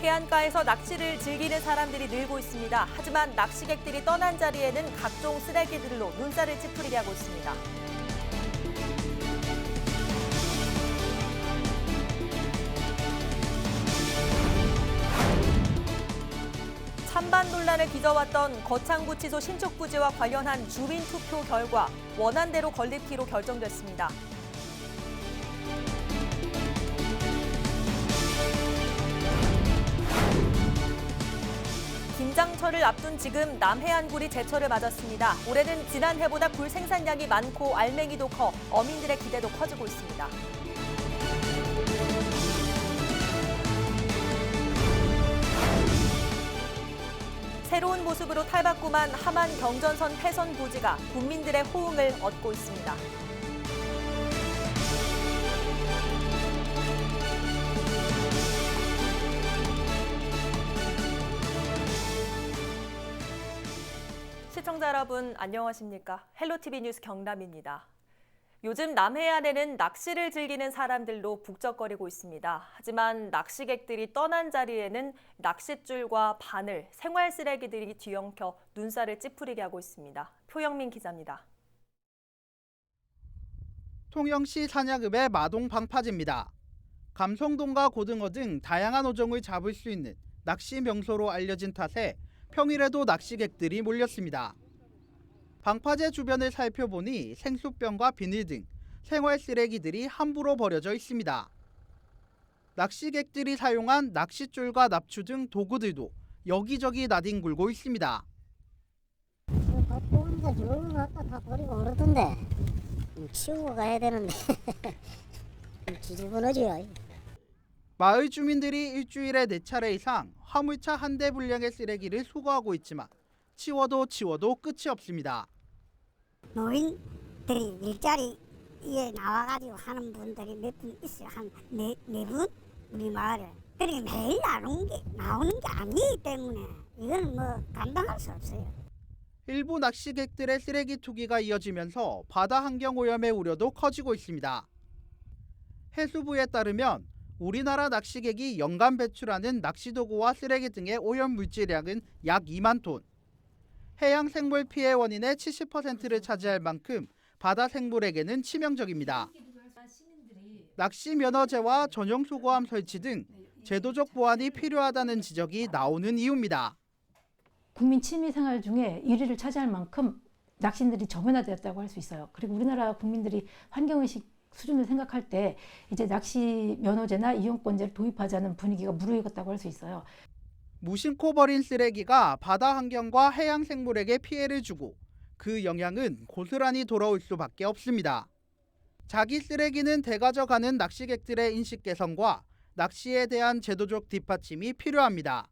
해안가에서 낚시를 즐기는 사람들이 늘고 있습니다. 하지만 낚시객들이 떠난 자리에는 각종 쓰레기들로 눈살을 찌푸리게 하고 있습니다. 찬반 논란을 빚어왔던 거창구치소 신축 부지와 관련한 주민 투표 결과 원안대로 건립키로 결정됐습니다. 김장철을 앞둔 지금 남해안굴이 제철을 맞았습니다. 올해는 지난해보다 굴 생산량이 많고 알맹이도 커 어민들의 기대도 커지고 있습니다. 새로운 모습으로 탈바꿈한 함안 경전선 폐선 부지가 국민들의 호응을 얻고 있습니다. 시청자 여러분 안녕하십니까? 헬로티비 뉴스 경남입니다. 요즘 남해안에는 낚시를 즐기는 사람들로 북적거리고 있습니다. 하지만 낚시객들이 떠난 자리에는 낚싯줄과 바늘, 생활 쓰레기들이 뒤엉켜 눈살을 찌푸리게 하고 있습니다. 표영민 기자입니다. 통영시 산야급의 마동 방파제입니다. 감성돔과 고등어 등 다양한 어종을 잡을 수 있는 낚시 명소로 알려진 탓에 평일에도 낚시객들이 몰렸습니다. 방파제 주변을 살펴보니 생수병과 비닐 등 생활 쓰레기들이 함부로 버려져 있습니다. 낚시객들이 사용한 낚싯줄과 납추 등 도구들도 여기저기 나뒹굴고 있습니다. 보니까 저거 갖다 다 버리고 그러던데 치우고 가야 되는데 지저분하지요. 마을 주민들이 일주일에 4차례 이상 화물차 한 대 분량의 쓰레기를 수거하고 있지만 치워도 끝이 없습니다. 노인들이 일자리에 나와가지고 하는 분들이 몇 분 있어요. 한 네 분? 우리 마을에. 그러니까 매일 나오는 게 아니기 때문에 이건 뭐 감당할 수 없어요. 일부 낚시객들의 쓰레기 투기가 이어지면서 바다 환경 오염의 우려도 커지고 있습니다. 해수부에 따르면 우리나라 낚시객이 연간 배출하는 낚시도구와 쓰레기 등의 오염 물질량은 약 2만 톤. 해양 생물 피해 원인의 70%를 차지할 만큼 바다 생물에게는 치명적입니다. 낚시 면허제와 전용 수거함 설치 등 제도적 보완이 필요하다는 지적이 나오는 이유입니다. 국민 취미 생활 중에 1위를 차지할 만큼 낚시인들이 저변화되었다고 할 수 있어요. 그리고 우리나라 국민들이 환경의식 수준을 생각할 때 이제 낚시 면허제나 이용권제를 도입하자는 분위기가 무르익었다고 할 수 있어요. 무심코 버린 쓰레기가 바다 환경과 해양 생물에게 피해를 주고 그 영향은 고스란히 돌아올 수밖에 없습니다. 자기 쓰레기는 대가져가는 낚시객들의 인식 개선과 낚시에 대한 제도적 뒷받침이 필요합니다.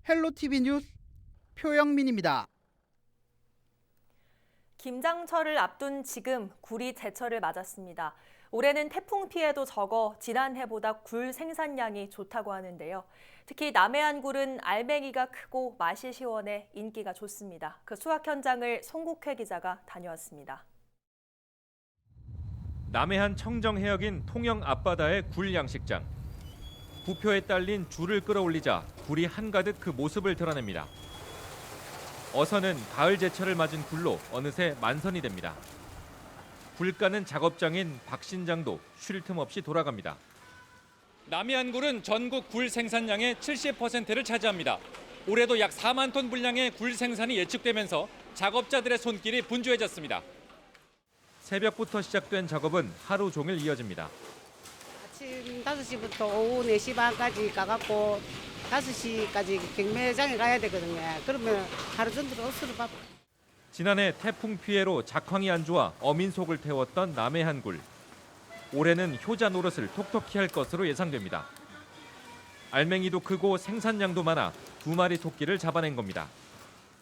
헬로티비 뉴스 표영민입니다. 김장철을 앞둔 지금 굴이 제철을 맞았습니다. 올해는 태풍 피해도 적어 지난해보다 굴 생산량이 좋다고 하는데요. 특히 남해안 굴은 알맹이가 크고 맛이 시원해 인기가 좋습니다. 그 수확 현장을 송국회 기자가 다녀왔습니다. 남해안 청정해역인 통영 앞바다의 굴 양식장. 부표에 딸린 줄을 끌어올리자 굴이 한가득 그 모습을 드러냅니다. 어선은 가을 제철을 맞은 굴로 어느새 만선이 됩니다. 굴 까는 작업장인 박신장도 쉴 틈 없이 돌아갑니다. 남해안 굴은 전국 굴 생산량의 70%를 차지합니다. 올해도 약 4만 톤 분량의 굴 생산이 예측되면서 작업자들의 손길이 분주해졌습니다. 새벽부터 시작된 작업은 하루 종일 이어집니다. 아침 5시부터 오후 4시 반까지 가갖고 5시까지 경매장에 가야 되거든요. 그러면 하루 종일 옷으로 바빠요. 지난해 태풍 피해로 작황이 안 좋아 어민 속을 태웠던 남해안 굴. 올해는 효자 노릇을 톡톡히 할 것으로 예상됩니다. 알맹이도 크고 생산량도 많아 2마리 토끼를 잡아낸 겁니다.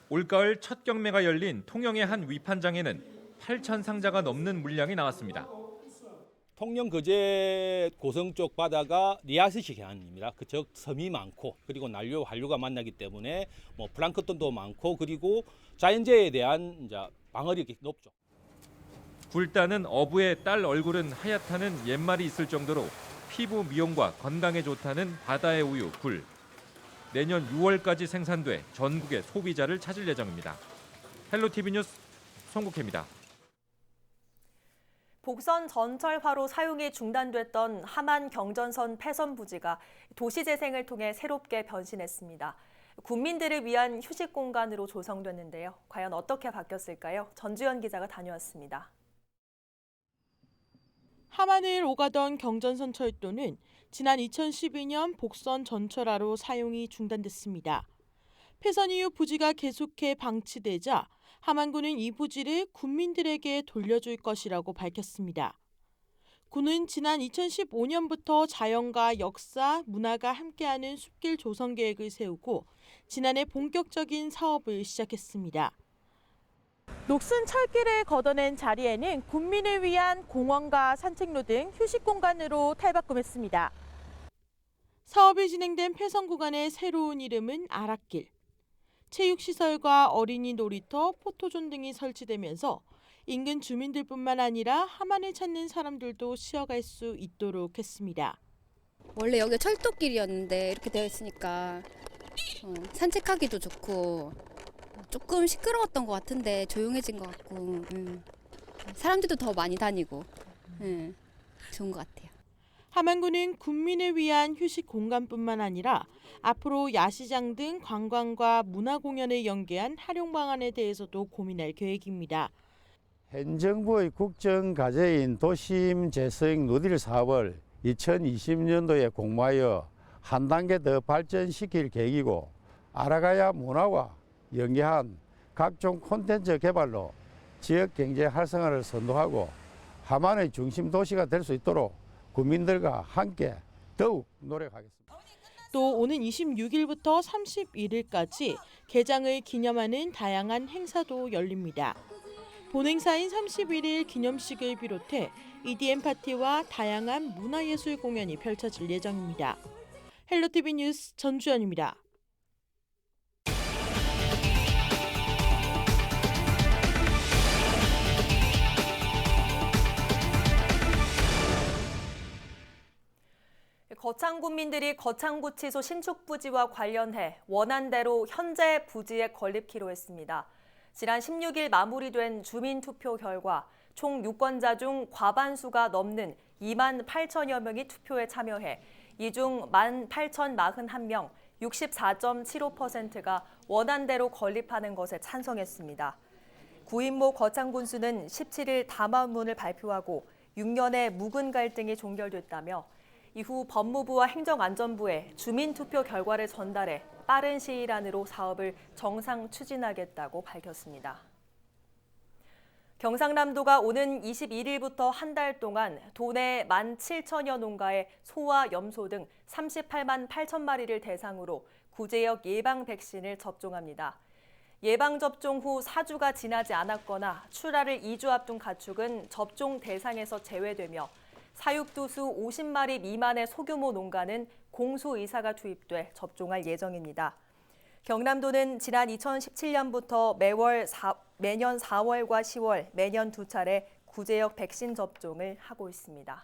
올가을 첫 경매가 열린 통영의 한 위판장에는 8천 상자가 넘는 물량이 나왔습니다. 통영 거제 고성 쪽 바다가 리아스식 해안입니다. 즉 섬이 많고 그리고 난류 한류가 만나기 때문에 플랑크톤도 많고 그리고 자연재해에 대한 이제 방어력이 높죠. 굴 따는 어부의 딸 얼굴은 하얗다는 옛말이 있을 정도로 피부 미용과 건강에 좋다는 바다의 우유 굴. 내년 6월까지 생산돼 전국의 소비자를 찾을 예정입니다. 헬로티비 뉴스 송국혜입니다. 복선 전철화로 사용이 중단됐던 함안 경전선 폐선 부지가 도시재생을 통해 새롭게 변신했습니다. 국민들을 위한 휴식 공간으로 조성됐는데요. 과연 어떻게 바뀌었을까요? 전주현 기자가 다녀왔습니다. 함안을 오가던 경전선 철도는 지난 2012년 복선 전철화로 사용이 중단됐습니다. 폐선 이후 부지가 계속해 방치되자 함안군은 이 부지를 국민들에게 돌려줄 것이라고 밝혔습니다. 군은 지난 2015년부터 자연과 역사, 문화가 함께하는 숲길 조성 계획을 세우고 지난해 본격적인 사업을 시작했습니다. 녹슨 철길을 걷어낸 자리에는 국민을 위한 공원과 산책로 등 휴식 공간으로 탈바꿈했습니다. 사업이 진행된 폐선 구간의 새로운 이름은 아랏길. 체육시설과 어린이 놀이터, 포토존 등이 설치되면서 인근 주민들뿐만 아니라 함안을 찾는 사람들도 쉬어갈 수 있도록 했습니다. 원래 여기가 철도길이었는데 이렇게 되어 있으니까 산책하기도 좋고 조금 시끄러웠던 것 같은데 조용해진 것 같고 사람들도 더 많이 다니고 좋은 것 같아요. 함안군은 국민을 위한 휴식 공간뿐만 아니라 앞으로 야시장 등 관광과 문화 공연을 연계한 활용 방안에 대해서도 고민할 계획입니다. 현 정부의 국정과제인 도심 재생 누딜 사업을 2020년도에 공모하여 한 단계 더 발전시킬 계획이고 아라가야 문화와 연계한 각종 콘텐츠 개발로 지역 경제 활성화를 선도하고 함안의 중심 도시가 될 수 있도록 국민들과 함께 더욱 노력하겠습니다. 또 오는 26일부터 31일까지 개장을 기념하는 다양한 행사도 열립니다. 본행사인 31일 기념식을 비롯해 EDM 파티와 다양한 문화예술 공연이 펼쳐질 예정입니다. 헬로티비 뉴스 전주현입니다. 거창군민들이 거창구치소 신축 부지와 관련해 원안대로 현재 부지에 건립키로 했습니다. 지난 16일 마무리된 주민투표 결과 총 유권자 중 과반수가 넘는 2만 8천여 명이 투표에 참여해 이 중 18,041명, 64.75%가 원안대로 건립하는 것에 찬성했습니다. 구인모 거창군수는 17일 담화문을 발표하고 6년의 묵은 갈등이 종결됐다며 이후 법무부와 행정안전부에 주민투표 결과를 전달해 빠른 시일 안으로 사업을 정상 추진하겠다고 밝혔습니다. 경상남도가 오는 21일부터 한 달 동안 도내 17,000여 농가의 소와 염소 등 38만 8천 마리를 대상으로 구제역 예방 백신을 접종합니다. 예방접종 후 4주가 지나지 않았거나 출하를 2주 앞둔 가축은 접종 대상에서 제외되며 사육두수 50마리 미만의 소규모 농가는 공수의사가 투입돼 접종할 예정입니다. 경남도는 지난 2017년부터 매년 4월과 10월 매년 2차례 구제역 백신 접종을 하고 있습니다.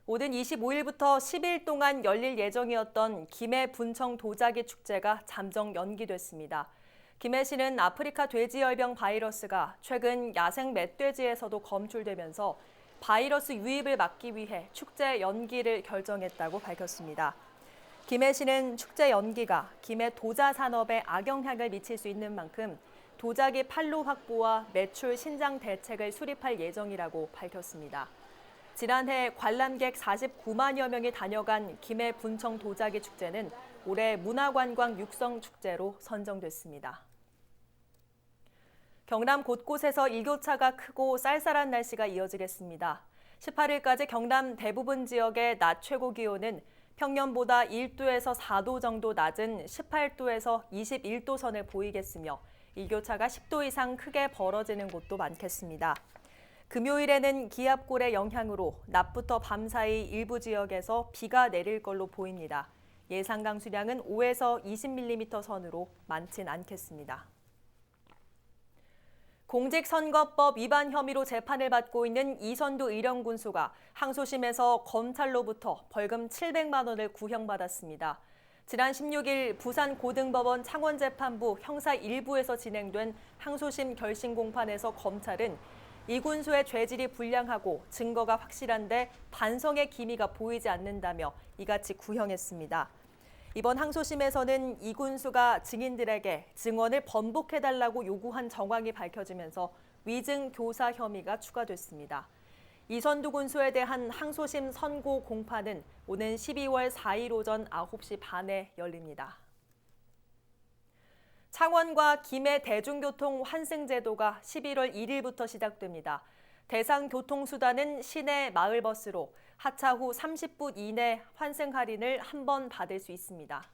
오는 25일부터 10일 동안 열릴 예정이었던 김해 분청 도자기 축제가 잠정 연기됐습니다. 김해시는 아프리카 돼지열병 바이러스가 최근 야생 멧돼지에서도 검출되면서 바이러스 유입을 막기 위해 축제 연기를 결정했다고 밝혔습니다. 김해시는 축제 연기가 김해 도자 산업에 악영향을 미칠 수 있는 만큼 도자기 판로 확보와 매출 신장 대책을 수립할 예정이라고 밝혔습니다. 지난해 관람객 49만여 명이 다녀간 김해 분청 도자기 축제는 올해 문화관광 육성 축제로 선정됐습니다. 경남 곳곳에서 일교차가 크고 쌀쌀한 날씨가 이어지겠습니다. 18일까지 경남 대부분 지역의 낮 최고 기온은 평년보다 1도에서 4도 정도 낮은 18도에서 21도 선을 보이겠으며 일교차가 10도 이상 크게 벌어지는 곳도 많겠습니다. 금요일에는 기압골의 영향으로 낮부터 밤 사이 일부 지역에서 비가 내릴 걸로 보입니다. 예상 강수량은 5에서 20mm 선으로 많진 않겠습니다. 공직선거법 위반 혐의로 재판을 받고 있는 이선두 의령군수가 항소심에서 검찰로부터 벌금 700만 원을 구형받았습니다. 지난 16일 부산고등법원 창원재판부 형사 1부에서 진행된 항소심 결심 공판에서 검찰은 이군수의 죄질이 불량하고 증거가 확실한데 반성의 기미가 보이지 않는다며 이같이 구형했습니다. 이번 항소심에서는 이군수가 증인들에게 증언을 번복해달라고 요구한 정황이 밝혀지면서 위증 교사 혐의가 추가됐습니다. 이선두 군수에 대한 항소심 선고 공판은 오는 12월 4일 오전 9시 반에 열립니다. 창원과 김해 대중교통 환승제도가 11월 1일부터 시작됩니다. 대상 교통수단은 시내 마을버스로 하차 후 30분 이내 환승 할인을 한 번 받을 수 있습니다.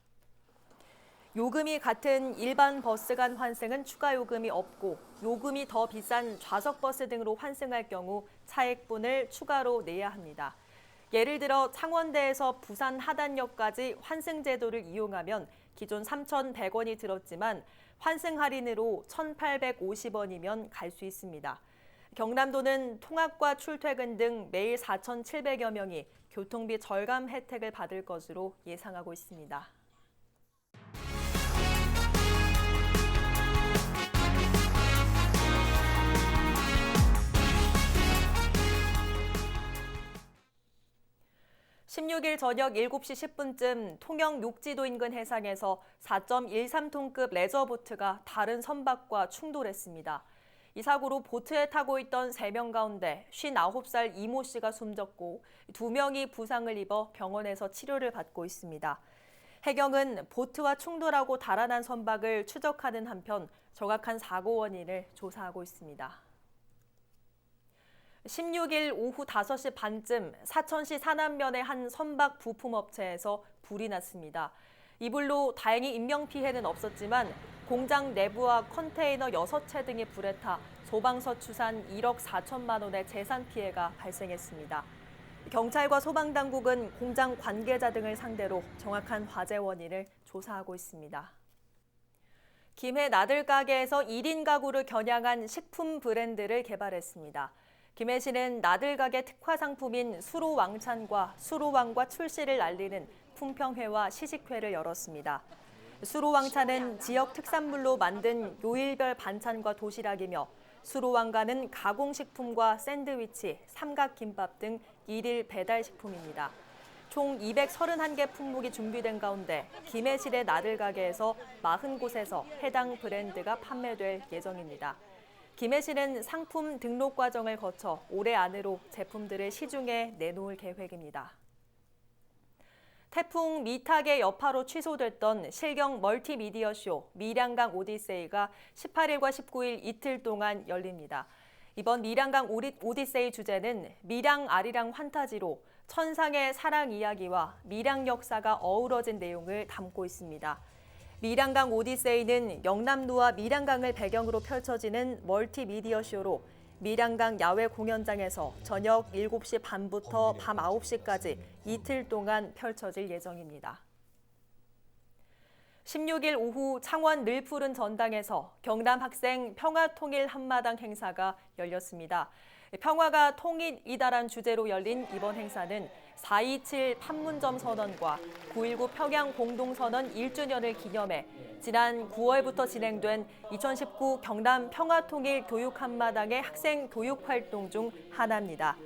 요금이 같은 일반 버스 간 환승은 추가 요금이 없고 요금이 더 비싼 좌석버스 등으로 환승할 경우 차액분을 추가로 내야 합니다. 예를 들어 창원대에서 부산 하단역까지 환승 제도를 이용하면 기존 3,100원이 들었지만 환승 할인으로 1,850원이면 갈 수 있습니다. 경남도는 통학과 출퇴근 등 매일 4,700여 명이 교통비 절감 혜택을 받을 것으로 예상하고 있습니다. (16일) 저녁 7시 10분쯤 통영 욕지도 인근 해상에서 4.13톤급 레저보트가 다른 선박과 충돌했습니다. 이 사고로 보트에 타고 있던 3명 가운데 59살 이모 씨가 숨졌고 2명이 부상을 입어 병원에서 치료를 받고 있습니다. 해경은 보트와 충돌하고 달아난 선박을 추적하는 한편 정확한 사고 원인을 조사하고 있습니다. 16일 오후 5시 반쯤 사천시 사남면의 한 선박 부품업체에서 불이 났습니다. 이 불로 다행히 인명피해는 없었지만 공장 내부와 컨테이너 6채 등이 불에 타 소방서 추산 1억 4천만 원의 재산 피해가 발생했습니다. 경찰과 소방당국은 공장 관계자 등을 상대로 정확한 화재 원인을 조사하고 있습니다. 김해 나들가게에서 1인 가구를 겨냥한 식품 브랜드를 개발했습니다. 김해시는 나들가게 특화 상품인 수로왕찬과 수로왕과 출시를 알리는 품평회와 시식회를 열었습니다. 수로왕찬은 지역 특산물로 만든 요일별 반찬과 도시락이며 수로왕가는 가공식품과 샌드위치, 삼각김밥 등 일일 배달식품입니다. 총 231개 품목이 준비된 가운데 김해시내 나들가게에서 40곳에서 해당 브랜드가 판매될 예정입니다. 김해시는 상품 등록 과정을 거쳐 올해 안으로 제품들을 시중에 내놓을 계획입니다. 태풍 미탁의 여파로 취소됐던 실경 멀티미디어 쇼 밀양강 오디세이가 18일과 19일 이틀 동안 열립니다. 이번 밀양강 오디세이 주제는 밀양 아리랑 환타지로 천상의 사랑 이야기와 밀양 역사가 어우러진 내용을 담고 있습니다. 밀양강 오디세이는 영남루와 밀양강을 배경으로 펼쳐지는 멀티미디어 쇼로 밀양강 야외 공연장에서 저녁 7시 반부터 밤 9시까지 이틀 동안 펼쳐질 예정입니다. 16일 오후 창원 늘푸른 전당에서 경남 학생 평화통일 한마당 행사가 열렸습니다. 평화가 통일이다란 주제로 열린 이번 행사는 4.27 판문점 선언과 9.19 평양 공동선언 1주년을 기념해 지난 9월부터 진행된 2019 경남 평화통일 교육 한마당의 학생 교육 활동 중 하나입니다.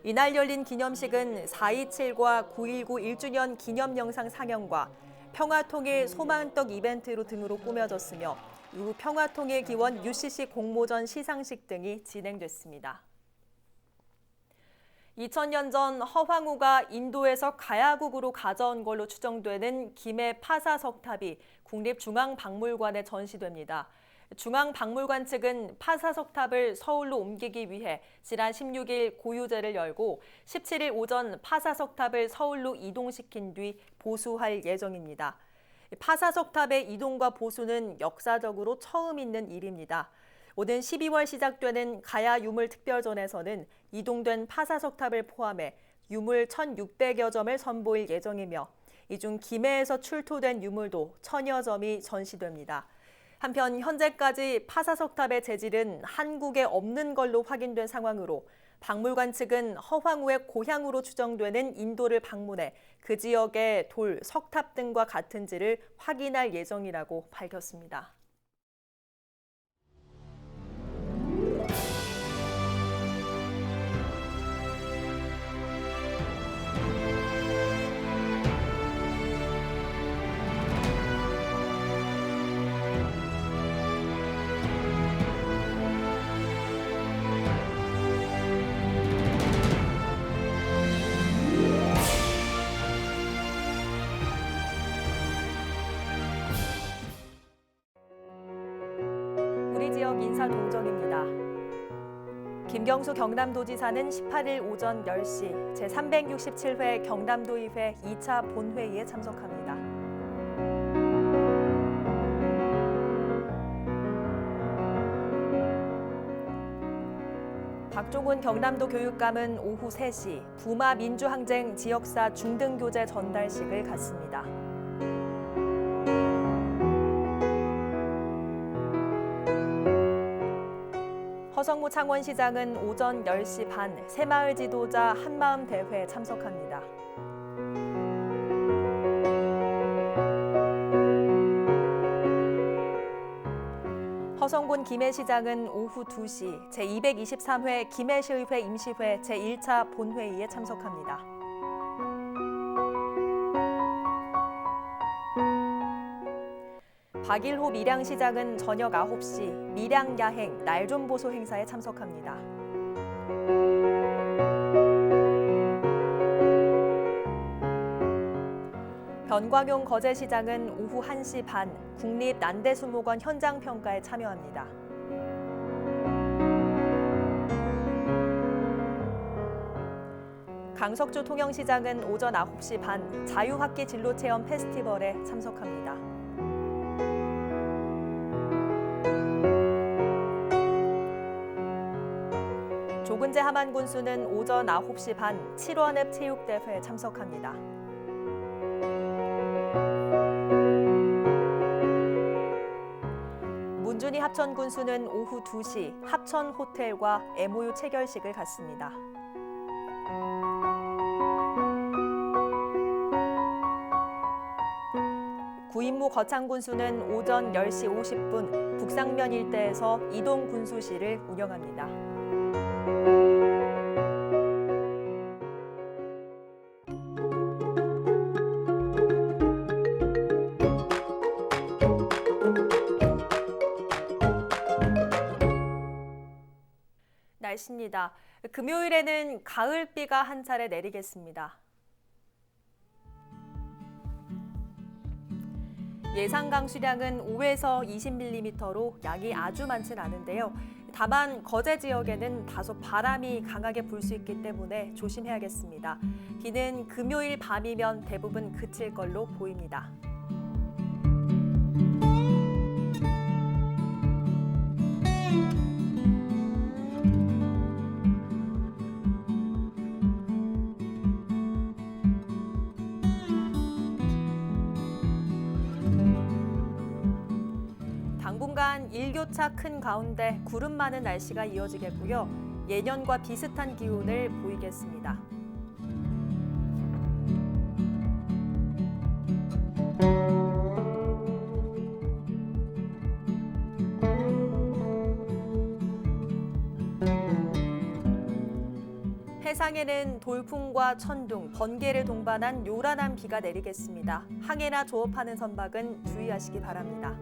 이날 열린 기념식은 4.27과 9.19 1주년 기념 영상 상영과 평화통일 소망떡 이벤트로 등으로 꾸며졌으며 이후 평화통일 기원 UCC 공모전 시상식 등이 진행됐습니다. 2000년 전 허황우가 인도에서 가야국으로 가져온 걸로 추정되는 김해 파사석탑이 국립중앙박물관에 전시됩니다. 중앙박물관 측은 파사석탑을 서울로 옮기기 위해 지난 16일 고유제를 열고 17일 오전 파사석탑을 서울로 이동시킨 뒤 보수할 예정입니다. 파사석탑의 이동과 보수는 역사적으로 처음 있는 일입니다. 오는 12월 시작되는 가야 유물 특별전에서는 이동된 파사석탑을 포함해 유물 1,600여 점을 선보일 예정이며 이 중 김해에서 출토된 유물도 1,000여 점이 전시됩니다. 한편 현재까지 파사석탑의 재질은 한국에 없는 걸로 확인된 상황으로 박물관 측은 허황우의 고향으로 추정되는 인도를 방문해 그 지역의 돌, 석탑 등과 같은지를 확인할 예정이라고 밝혔습니다. 우리 지역 인사 동정입니다. 김경수 경남도지사는 18일 오전 10시 제367회 경남도의회 2차 본회의에 참석합니다. 박종훈 경남도 교육감은 오후 3시 부마 민주항쟁 지역사 중등교재 전달식을 갖습니다. 허성무 창원시장은 오전 10시 반 새마을 지도자 한마음 대회에 참석합니다. 허성군 김해시장은 오후 2시 제223회 김해시의회 임시회 제1차 본회의에 참석합니다. 박일호 밀양시장은 저녁 9시 밀양야행 날 좀 보소 행사에 참석합니다. 변광용 거제시장은 오후 1시 반 국립난대수목원 현장평가에 참여합니다. 강석주 통영시장은 오전 9시 반 자유학기 진로체험 페스티벌에 참석합니다. 조근재 하만군수는 오전 9시 반 7원읍 체육대회에 참석합니다. 문준희 합천군수는 오후 2시 합천호텔과 MOU 체결식을 갖습니다. 구인무 거창군수는 오전 10시 50분 북상면 일대에서 이동군수실을 운영합니다. 날씨입니다. 금요일에는 가을비가 한 차례 내리겠습니다. 예상 강수량은 5에서 20mm로 양이 아주 많진 않은데요. 다만 거제 지역에는 다소 바람이 강하게 불 수 있기 때문에 조심해야겠습니다. 비는 금요일 밤이면 대부분 그칠 걸로 보입니다. 당분간 일교차 큰 가운데 구름 많은 날씨가 이어지겠고요. 예년과 비슷한 기온을 보이겠습니다. 해상에는 돌풍과 천둥, 번개를 동반한 요란한 비가 내리겠습니다. 항해나 조업하는 선박은 주의하시기 바랍니다.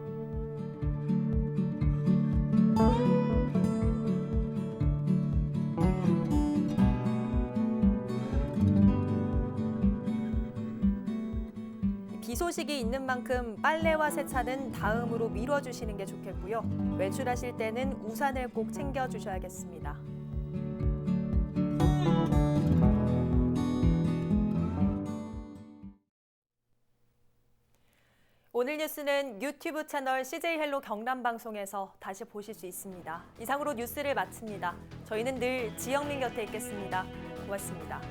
비 소식이 있는 만큼 빨래와 세차는 다음으로 미뤄주시는 게 좋겠고요. 외출하실 때는 우산을 꼭 챙겨주셔야겠습니다. 오늘 뉴스는 유튜브 채널 CJ 헬로 경남 방송에서 다시 보실 수 있습니다. 이상으로 뉴스를 마칩니다. 저희는 늘 지영민 곁에 있겠습니다. 고맙습니다.